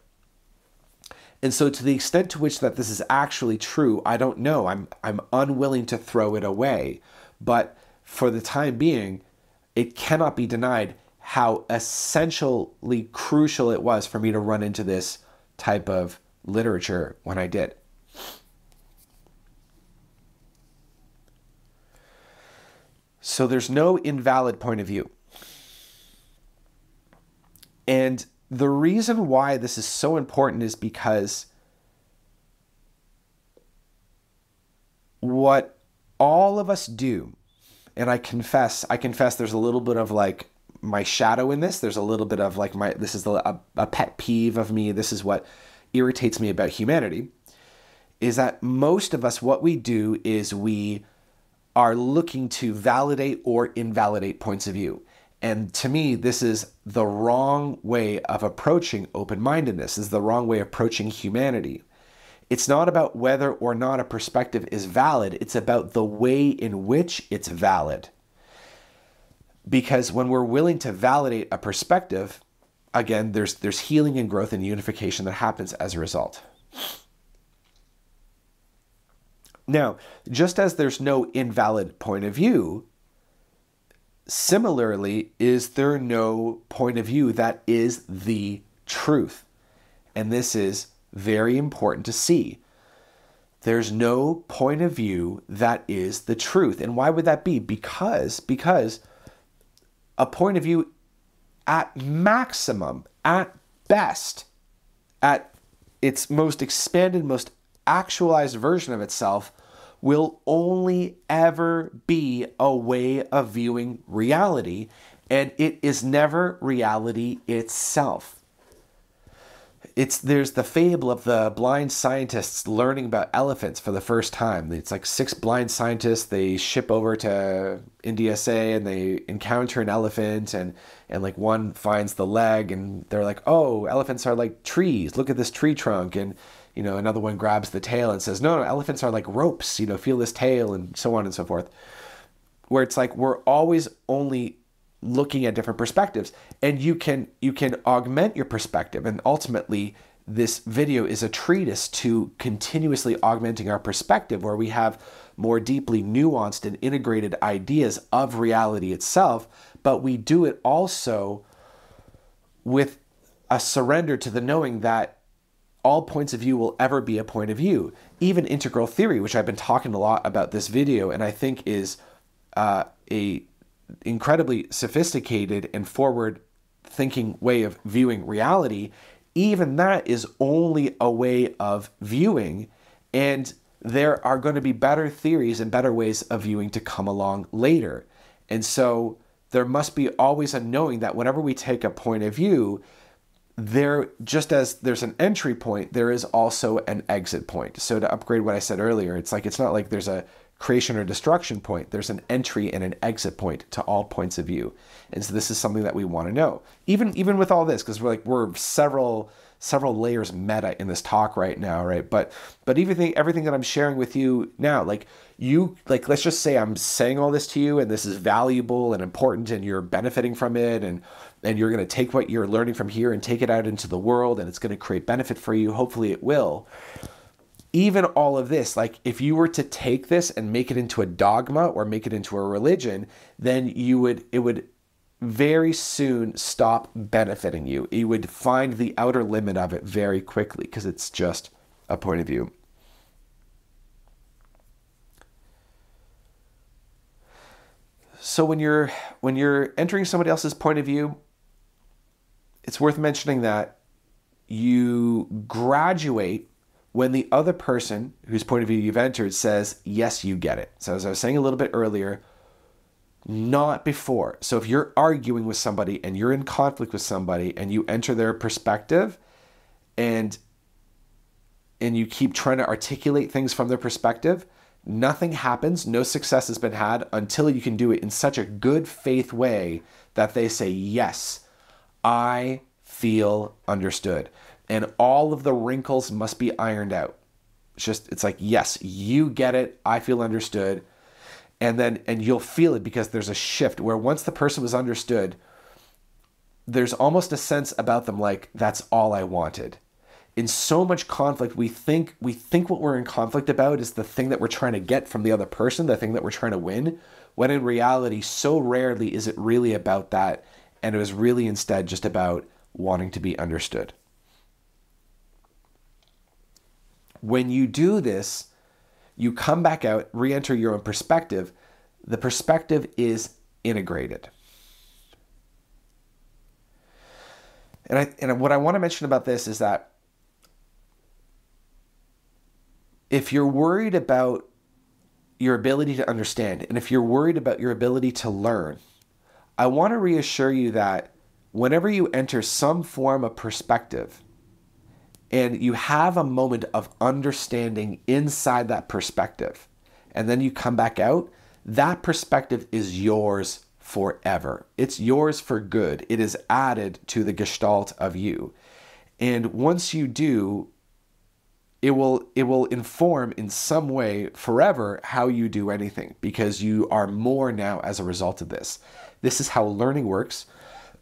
Speaker 1: And so to the extent to which that this is actually true, I don't know. I'm unwilling to throw it away. But for the time being, it cannot be denied how essentially crucial it was for me to run into this type of literature when I did. So there's no invalid point of view. And the reason why this is so important is because what all of us do, and I confess there's a little bit of like my shadow in this. There's a little bit of like this is a pet peeve of me. This is what irritates me about humanity, is that most of us, what we do is we are looking to validate or invalidate points of view. And to me, this is the wrong way of approaching open-mindedness. This is the wrong way of approaching humanity. It's not about whether or not a perspective is valid. It's about the way in which it's valid. Because when we're willing to validate a perspective, again, there's healing and growth and unification that happens as a result. Now, just as there's no invalid point of view, similarly, is there no point of view that is the truth? And this is very important to see. There's no point of view that is the truth. And why would that be? Because a point of view at maximum, at best, at its most expanded, most actualized version of itself, will only ever be a way of viewing reality, and it is never reality itself. There's the fable of the blind scientists learning about elephants for the first time. It's like 6 blind scientists, they ship over to India, say, and they encounter an elephant, and like one finds the leg, and they're like, oh, elephants are like trees. Look at this tree trunk. And another one grabs the tail and says, no, elephants are like ropes, feel this tail, and so on and so forth. Where it's like we're always only looking at different perspectives, and you can augment your perspective. And ultimately, this video is a treatise to continuously augmenting our perspective, where we have more deeply nuanced and integrated ideas of reality itself, but we do it also with a surrender to the knowing that all points of view will ever be a point of view. Even integral theory, which I've been talking a lot about this video, and I think is a incredibly sophisticated and forward-thinking way of viewing reality, even that is only a way of viewing, and there are going to be better theories and better ways of viewing to come along later. And so there must be always a knowing that whenever we take a point of view, just as there's an entry point, there is also an exit point. So to upgrade what I said earlier, it's not like there's a creation or destruction point. There's an entry and an exit point to all points of view. And so this is something that we want to know. Even with all this, because we're several several layers meta in this talk right now, right? But everything that I'm sharing with you now, like let's just say I'm saying all this to you and this is valuable and important and you're benefiting from it, and you're going to take what you're learning from here and take it out into the world, and it's going to create benefit for you. Hopefully it will. Even all of this, like if you were to take this and make it into a dogma or make it into a religion, then it would very soon stop benefiting you. You would find the outer limit of it very quickly because it's just a point of view. So when you're entering somebody else's point of view, it's worth mentioning that you graduate when the other person whose point of view you've entered says, yes, you get it. So as I was saying a little bit earlier, not before. So if you're arguing with somebody and you're in conflict with somebody and you enter their perspective and you keep trying to articulate things from their perspective, nothing happens, no success has been had until you can do it in such a good faith way that they say, yes, I feel understood. And all of the wrinkles must be ironed out. It's like, yes, you get it. I feel understood. And you'll feel it because there's a shift where once the person was understood, there's almost a sense about them like, that's all I wanted. In so much conflict, we think what we're in conflict about is the thing that we're trying to get from the other person, the thing that we're trying to win, when in reality, so rarely is it really about that. And it was really instead just about wanting to be understood. When you do this, you come back out, re-enter your own perspective. The perspective is integrated. And what I want to mention about this is that if you're worried about your ability to understand, and if you're worried about your ability to learn, I want to reassure you that whenever you enter some form of perspective, and you have a moment of understanding inside that perspective, and then you come back out, that perspective is yours forever. It's yours for good. It is added to the gestalt of you. And once you do, it will inform in some way forever how you do anything, because you are more now as a result of this. This is how learning works,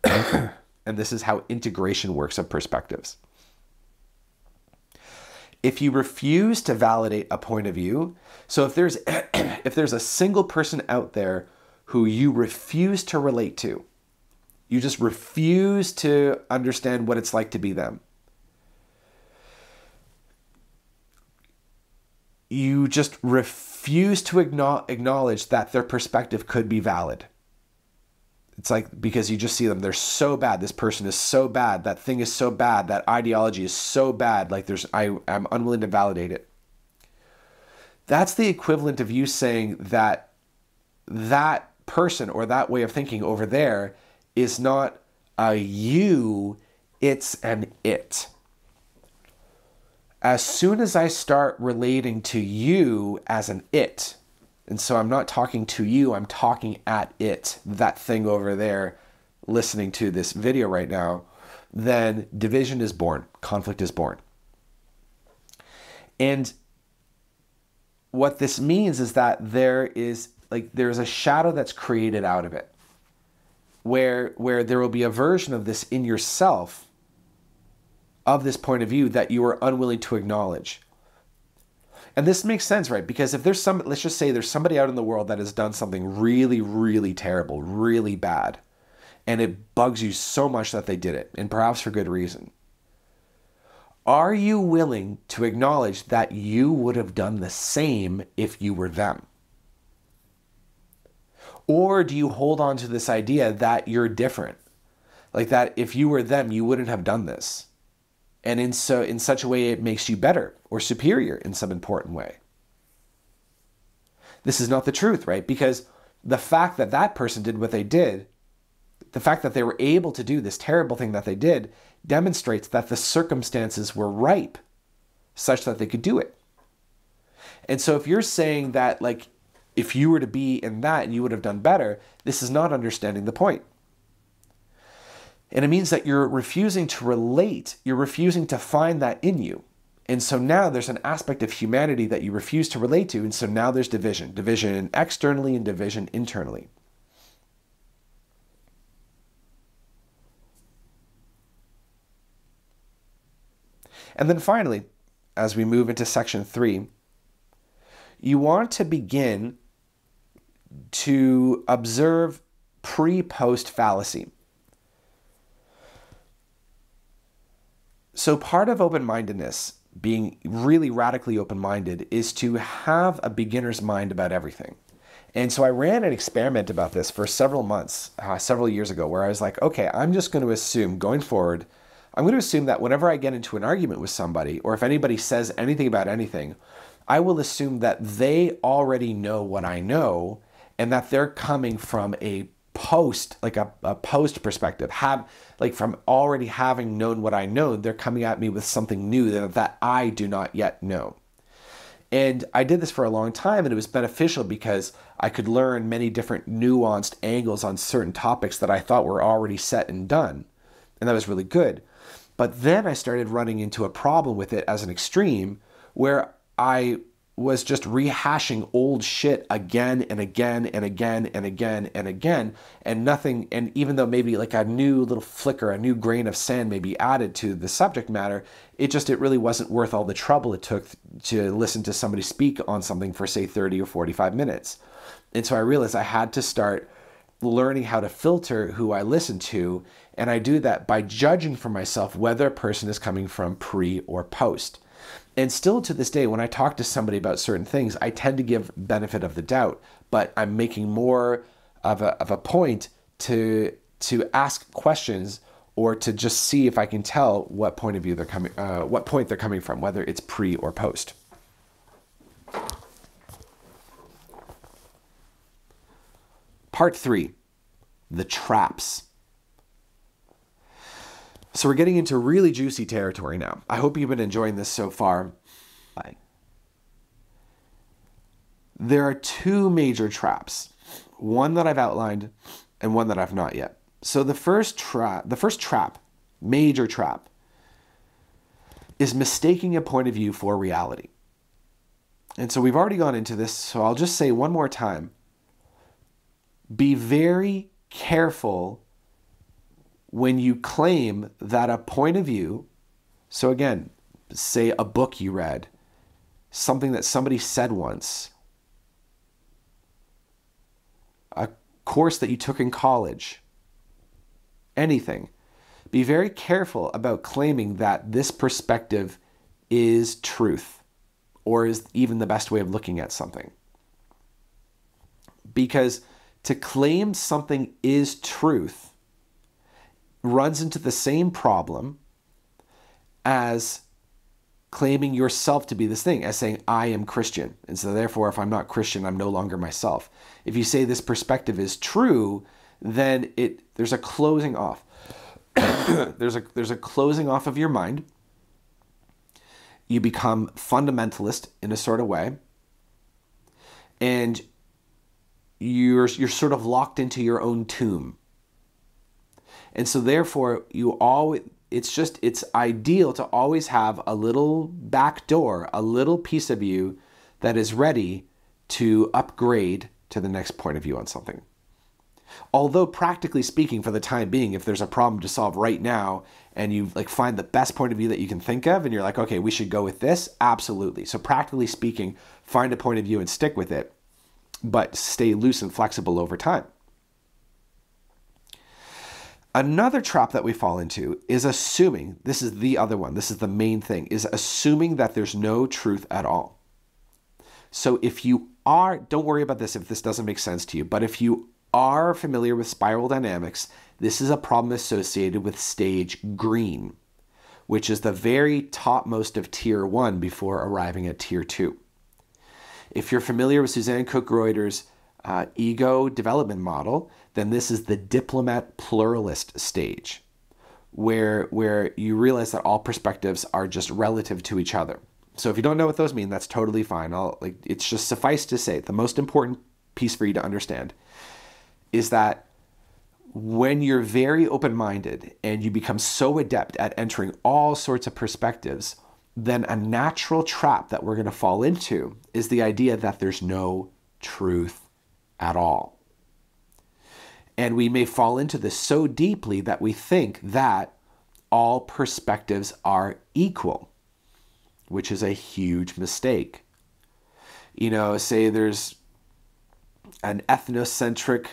Speaker 1: and this is how integration works of perspectives. If you refuse to validate a point of view, so if there's a single person out there who you refuse to relate to, you just refuse to understand what it's like to be them. You just refuse to acknowledge that their perspective could be valid. It's like, because you just see them, they're so bad. This person is so bad. That thing is so bad. That ideology is so bad. Like I'm unwilling to validate it. That's the equivalent of you saying that person or that way of thinking over there is not a you, it's an it. As soon as I start relating to you as an it, and so I'm not talking to you, I'm talking at it, that thing over there listening to this video right now, then division is born, conflict is born. And what this means is that there's a shadow that's created out of it, where there will be a version of this in yourself, of this point of view, that you are unwilling to acknowledge. And this makes sense, right? Because if let's just say there's somebody out in the world that has done something really, really terrible, really bad, and it bugs you so much that they did it, and perhaps for good reason. Are you willing to acknowledge that you would have done the same if you were them? Or do you hold on to this idea that you're different? Like that if you were them, you wouldn't have done this. And in such a way, it makes you better or superior in some important way. This is not the truth, right? Because the fact that that person did what they did, the fact that they were able to do this terrible thing that they did, demonstrates that the circumstances were ripe such that they could do it. And so if you're saying that, like, if you were to be in that and you would have done better, this is not understanding the point. And it means that you're refusing to relate, you're refusing to find that in you. And so now there's an aspect of humanity that you refuse to relate to, and so now there's division. Division externally and division internally. And then finally, as we move into section 3, you want to begin to observe pre-post fallacy. So part of open-mindedness, being really radically open-minded, is to have a beginner's mind about everything. And so I ran an experiment about this for several months, several years ago, where I was like, okay, I'm just going to assume going forward, I'm going to assume that whenever I get into an argument with somebody, or if anybody says anything about anything, I will assume that they already know what I know, and that they're coming from a post, like a post perspective, from already having known what I know, they're coming at me with something new that I do not yet know. And I did this for a long time, and it was beneficial because I could learn many different nuanced angles on certain topics that I thought were already set and done. And that was really good. But then I started running into a problem with it as an extreme, where I was just rehashing old shit again and again and again and again and again, and nothing, and even though maybe like a new little flicker, a new grain of sand may be added to the subject matter, it really wasn't worth all the trouble it took to listen to somebody speak on something for, say, 30 or 45 minutes. And so I realized I had to start learning how to filter who I listen to, and I do that by judging for myself whether a person is coming from pre or post. And still to this day, when I talk to somebody about certain things, I tend to give benefit of the doubt, but I'm making more of a point to ask questions, or to just see if I can tell what point of view they're coming, what point they're coming from, whether it's pre or post. Part 3, the traps. So we're getting into really juicy territory now. I hope you've been enjoying this so far. There are 2 major traps, one that I've outlined and one that I've not yet. So the first trap, major trap, is mistaking a point of view for reality. And so we've already gone into this, so I'll just say one more time. Be very careful when you claim that a point of view, so again, say a book you read, something that somebody said once, a course that you took in college, anything. Be very careful about claiming that this perspective is truth, or is even the best way of looking at something. Because to claim something is truth runs into the same problem as claiming yourself to be this thing, as saying, I am Christian. And so therefore, if I'm not Christian, I'm no longer myself. If you say this perspective is true, then there's a closing off. there's a closing off of your mind. You become fundamentalist in a sort of way. And you're sort of locked into your own tomb. And so therefore, it's ideal to always have a little back door, a little piece of you that is ready to upgrade to the next point of view on something. Although practically speaking, for the time being, if there's a problem to solve right now and you find the best point of view that you can think of and you're like, okay, we should go with this, absolutely. So practically speaking, find a point of view and stick with it, but stay loose and flexible over time. Another trap that we fall into is assuming, this is the other one, this is the main thing, is assuming that there's no truth at all. So if you are, don't worry about this if this doesn't make sense to you, but if you are familiar with spiral dynamics, this is a problem associated with stage green, which is the very topmost of tier 1 before arriving at tier 2. If you're familiar with Suzanne Cook-Reuter's ego development model, then this is the diplomat pluralist stage, where you realize that all perspectives are just relative to each other. So if you don't know what those mean, that's totally fine. It's just suffice to say, the most important piece for you to understand is that when you're very open-minded and you become so adept at entering all sorts of perspectives, then a natural trap that we're going to fall into is the idea that there's no truth at all. And we may fall into this so deeply that we think that all perspectives are equal, which is a huge mistake. Say there's an ethnocentric,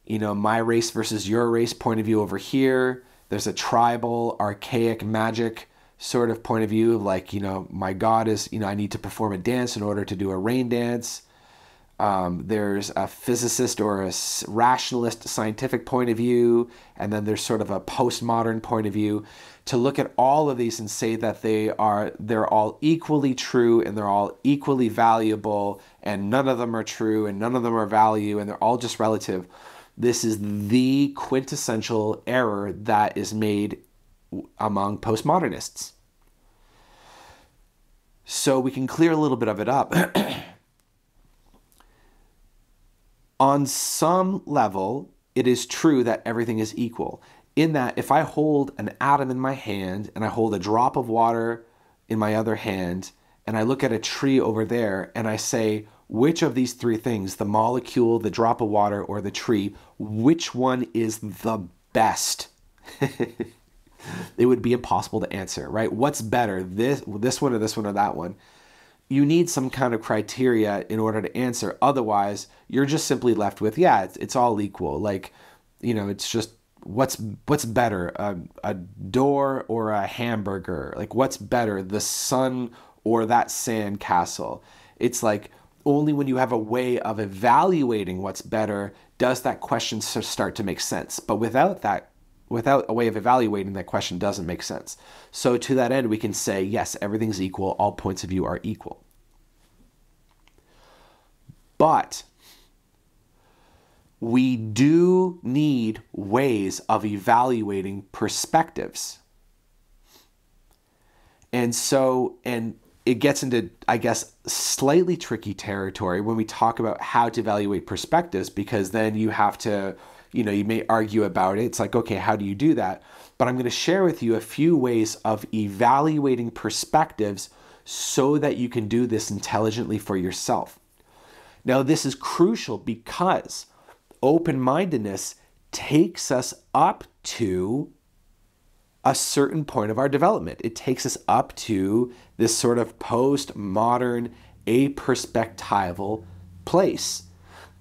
Speaker 1: my race versus your race point of view over here. There's a tribal, archaic, magic sort of point of view, like, my God is, I need to perform a dance in order to do a rain dance. There's a physicist or a rationalist scientific point of view, and then there's sort of a postmodern point of view. To look at all of these and say that they're all equally true and they're all equally valuable, and none of them are true and none of them are value and they're all just relative. This is the quintessential error that is made among postmodernists. So we can clear a little bit of it up. On some level, it is true that everything is equal. In that, if I hold an atom in my hand and I hold a drop of water in my other hand, and I look at a tree over there and I say, which of these three things, the molecule, the drop of water, or the tree, which one is the best? It would be impossible to answer, right? What's better, this one or this one or that one? You need some kind of criteria in order to answer. Otherwise, you're just simply left with, it's all equal. Like, it's just what's better, a door or a hamburger? Like, what's better, the sun or that sand castle? It's like only when you have a way of evaluating what's better does that question start to make sense. But without a way of evaluating, that question doesn't make sense. So to that end, we can say, yes, everything's equal. All points of view are equal. But we do need ways of evaluating perspectives. And it gets into, I guess, slightly tricky territory when we talk about how to evaluate perspectives, because then you have to, you may argue about it. It's like, okay, how do you do that? But I'm going to share with you a few ways of evaluating perspectives so that you can do this intelligently for yourself. Now, this is crucial because open-mindedness takes us up to a certain point of our development. It takes us up to this sort of postmodern, aperspectival place.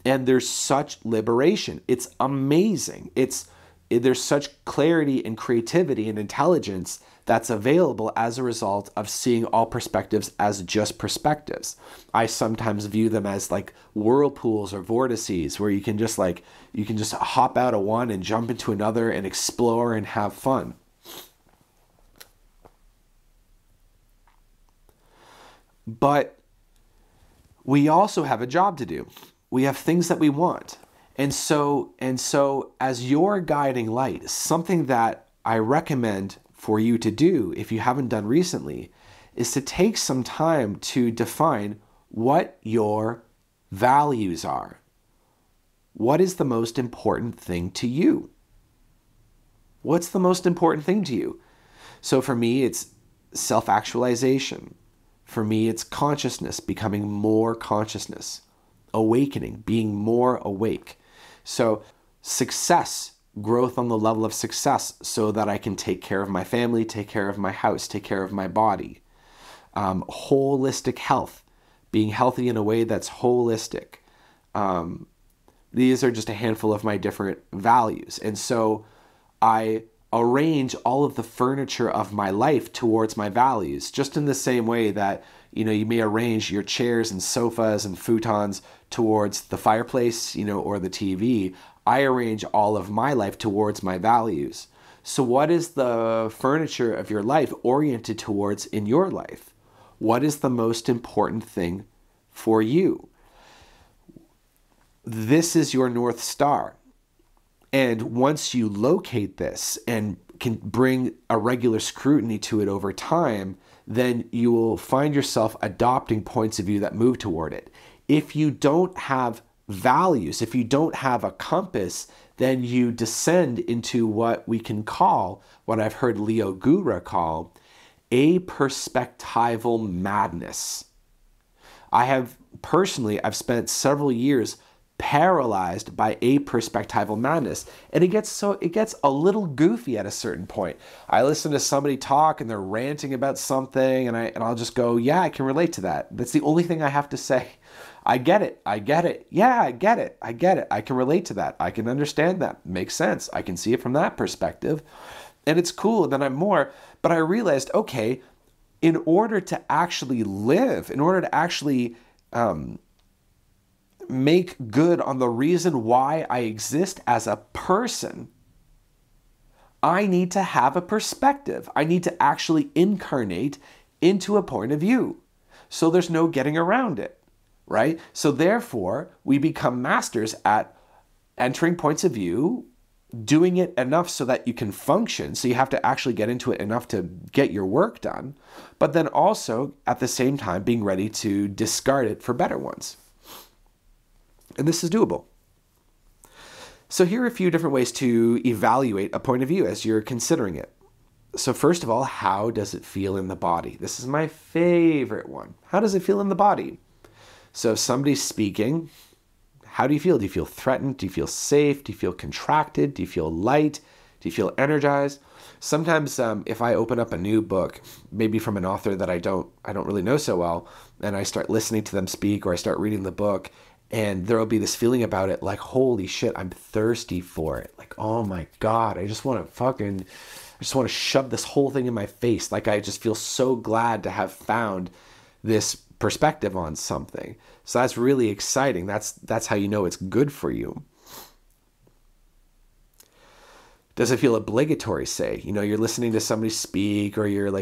Speaker 1: And there's such liberation. It's amazing. There's such clarity and creativity and intelligence that's available as a result of seeing all perspectives as just perspectives. I sometimes view them as like whirlpools or vortices where you can just hop out of one and jump into another and explore and have fun. But we also have a job to do. We have things that we want. And so as your guiding light, something that I recommend for you to do, if you haven't done recently, is to take some time to define what your values are. What is the most important thing to you? What's the most important thing to you? So for me, it's self-actualization. For me, it's consciousness, becoming more consciousness, awakening, being more awake. So success, growth on the level of success so that I can take care of my family, take care of my house, take care of my body. Holistic health, being healthy in a way that's holistic. These are just a handful of my different values. And so I arrange all of the furniture of my life towards my values, just in the same way that, you may arrange your chairs and sofas and futons towards the fireplace, or the TV. I arrange all of my life towards my values. So what is the furniture of your life oriented towards in your life? What is the most important thing for you? This is your North Star. And once you locate this and can bring a regular scrutiny to it over time, then you will find yourself adopting points of view that move toward it. If you don't have values, if you don't have a compass, then you descend into what we can call, what I've heard Leo Gura call, aperspectival madness. I've spent several years paralyzed by aperspectival madness. And it gets a little goofy at a certain point. I listen to somebody talk and they're ranting about something and I'll just go, yeah, I can relate to that. That's the only thing I have to say. I get it. I get it. Yeah, I get it. I get it. I can relate to that. I can understand that. Makes sense. I can see it from that perspective. And it's cool. And then but I realized, okay, in order to actually live, in order to actually make good on the reason why I exist as a person, I need to have a perspective. I need to actually incarnate into a point of view. So there's no getting around it, right? So therefore, we become masters at entering points of view, doing it enough so that you can function. So you have to actually get into it enough to get your work done, but then also at the same time being ready to discard it for better ones. And this is doable. So here are a few different ways to evaluate a point of view as you're considering it. So first of all, how does it feel in the body? This is my favorite one. How does it feel in the body? So if somebody's speaking, how do you feel? Do you feel threatened? Do you feel safe? Do you feel contracted? Do you feel light? Do you feel energized? Sometimes if I open up a new book, maybe from an author that I don't really know so well, and I start listening to them speak or I start reading the book, and there will be this feeling about it like, holy shit, I'm thirsty for it. Like, oh my God, I just want to shove this whole thing in my face. Like, I just feel so glad to have found this perspective on something. So that's really exciting. That's how you know it's good for you. Does it feel obligatory, say? You're listening to somebody speak or you're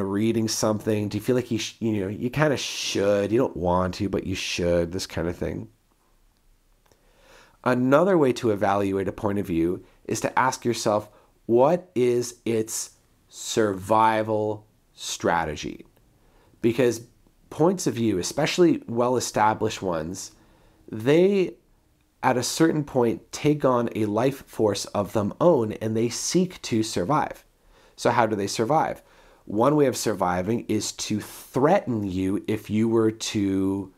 Speaker 1: reading something. Do you feel like you kind of should? You don't want to, but you should, this kind of thing. Another way to evaluate a point of view is to ask yourself, what is its survival strategy? Because points of view, especially well-established ones, they at a certain point take on a life force of their own and they seek to survive. So how do they survive? One way of surviving is to threaten you if you were to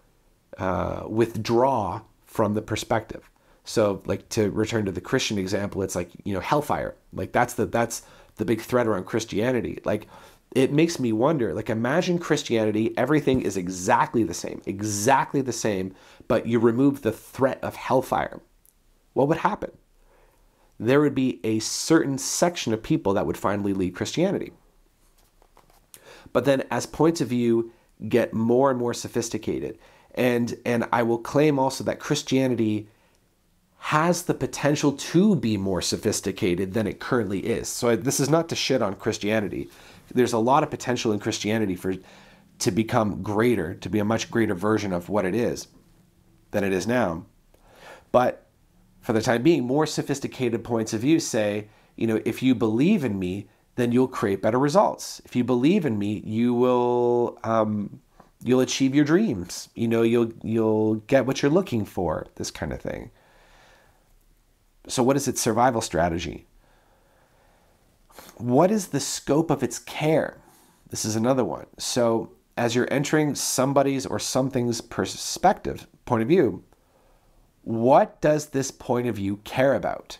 Speaker 1: withdraw from the perspective. So like, to return to the Christian example, it's like, hellfire. Like that's the big threat around Christianity. Like, it makes me wonder, like, imagine Christianity, everything is exactly the same, but you remove the threat of hellfire. What would happen? There would be a certain section of people that would finally leave Christianity. But then as points of view get more and more sophisticated, and I will claim also that Christianity has the potential to be more sophisticated than it currently is. So this is not to shit on Christianity. There's a lot of potential in Christianity to become greater, to be a much greater version of what it is than it is now. But for the time being, more sophisticated points of view say, if you believe in me, then you'll create better results. If you believe in me, you'll achieve your dreams. You'll get what you're looking for, this kind of thing. So what is its survival strategy? What is the scope of its care? This is another one. So as you're entering somebody's or something's perspective, point of view, what does this point of view care about?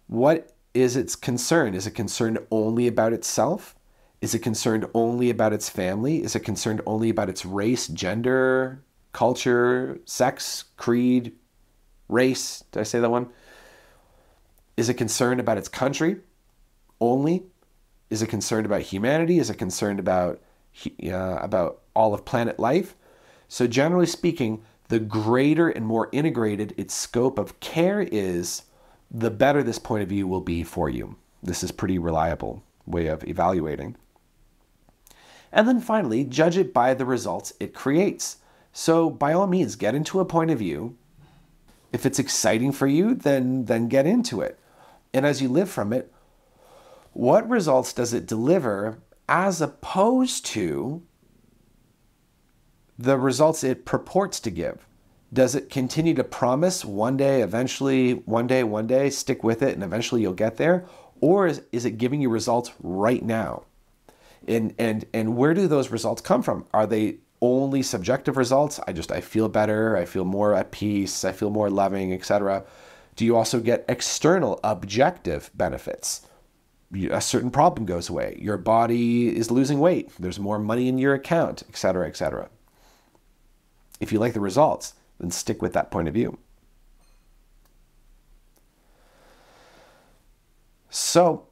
Speaker 1: What is its concern? Is it concerned only about itself? Is it concerned only about its family? Is it concerned only about its race, gender, culture, sex, creed, race? Did I say that one? Is it concerned about its country only? Is it concerned about humanity? Is it concerned about all of planet life? So generally speaking, the greater and more integrated its scope of care is, the better this point of view will be for you. This is a pretty reliable way of evaluating. And then finally, judge it by the results it creates. So by all means, get into a point of view. If it's exciting for you, then get into it. And as you live from it, what results does it deliver as opposed to the results it purports to give? Does it continue to promise one day, eventually, one day, stick with it, and eventually you'll get there? Or is it giving you results right now? And where do those results come from? Are they only subjective results? I feel better, I feel more at peace, I feel more loving, etc. Do you also get external objective benefits? A certain problem goes away. Your body is losing weight. There's more money in your account, etc., etc. If you like the results, then stick with that point of view. So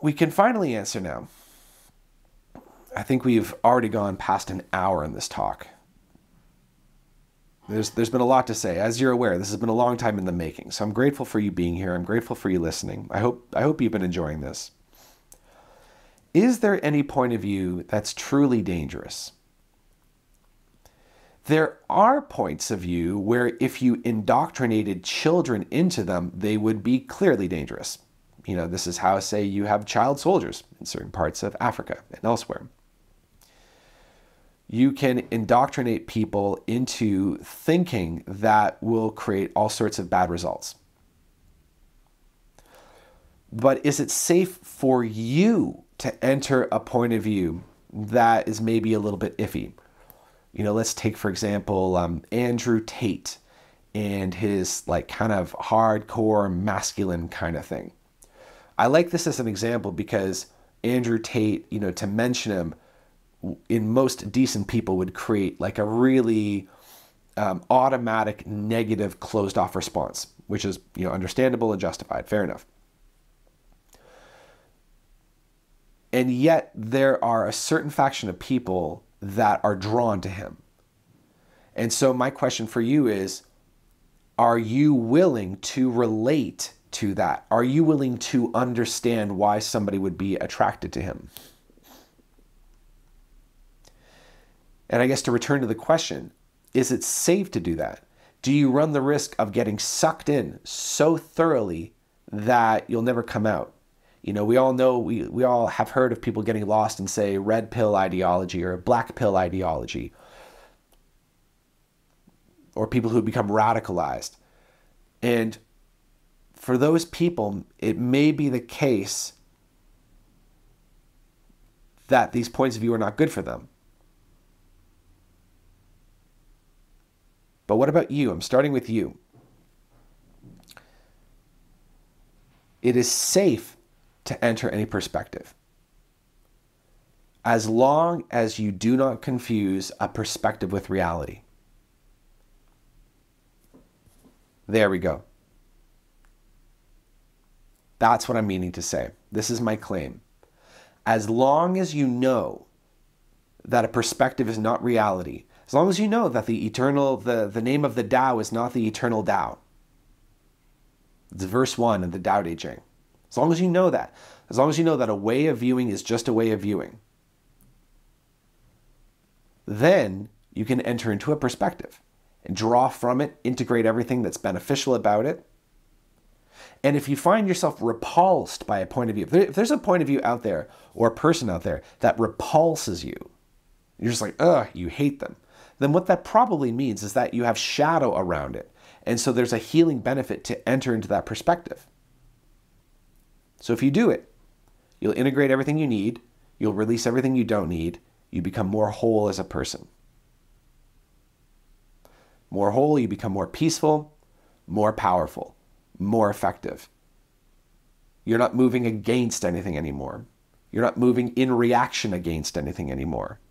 Speaker 1: we can finally answer now. I think we've already gone past an hour in this talk. There's been a lot to say. As you're aware, this has been a long time in the making. So I'm grateful for you being here. I'm grateful for you listening. I hope you've been enjoying this. Is there any point of view that's truly dangerous? There are points of view where if you indoctrinated children into them, they would be clearly dangerous. This is how, say, you have child soldiers in certain parts of Africa and elsewhere. You can indoctrinate people into thinking that will create all sorts of bad results. But is it safe for you to enter a point of view that is maybe a little bit iffy? Let's take, for example, Andrew Tate and his kind of hardcore masculine kind of thing. I like this as an example because Andrew Tate, to mention him, in most decent people would create a really automatic negative closed off response, which is understandable and justified. Fair enough. And yet there are a certain faction of people that are drawn to him. And so my question for you is, are you willing to relate to that? Are you willing to understand why somebody would be attracted to him? And I guess to return to the question, is it safe to do that? Do you run the risk of getting sucked in so thoroughly that you'll never come out? We all know, we all have heard of people getting lost in, say, red pill ideology or black pill ideology, or people who become radicalized. And for those people, it may be the case that these points of view are not good for them. But what about you? I'm starting with you. It is safe to enter any perspective, as long as you do not confuse a perspective with reality. There we go. That's what I'm meaning to say. This is my claim. As long as you know that a perspective is not reality, as long as you know that the eternal, the name of the Tao is not the eternal Tao. It's verse 1 in the Tao Te Ching. As long as you know that, as long as you know that a way of viewing is just a way of viewing, then you can enter into a perspective and draw from it, integrate everything that's beneficial about it. And if you find yourself repulsed by a point of view, if there's a point of view out there or a person out there that repulses you, you're just like, ugh, you hate them, then what that probably means is that you have shadow around it. And so there's a healing benefit to enter into that perspective. So if you do it, you'll integrate everything you need, you'll release everything you don't need, you become more whole as a person. More whole, you become more peaceful, more powerful, more effective. You're not moving against anything anymore. You're not moving in reaction against anything anymore.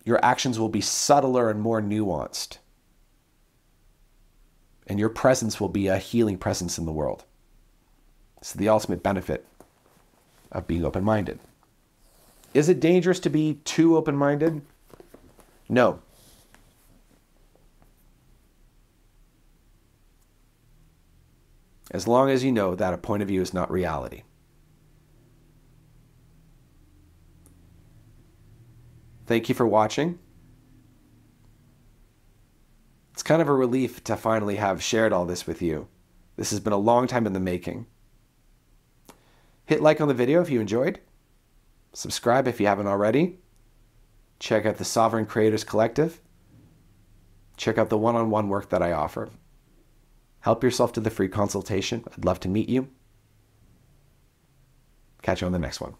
Speaker 1: Your actions will be subtler and more nuanced. And your presence will be a healing presence in the world. It's the ultimate benefit of being open-minded. Is it dangerous to be too open-minded? No. As long as you know that a point of view is not reality. Thank you for watching. It's kind of a relief to finally have shared all this with you. This has been a long time in the making. Hit like on the video if you enjoyed. Subscribe if you haven't already. check out the Sovereign Creators Collective. Check out the one-on-one work that I offer. Help yourself to the free consultation. I'd love to meet you. Catch you on the next one.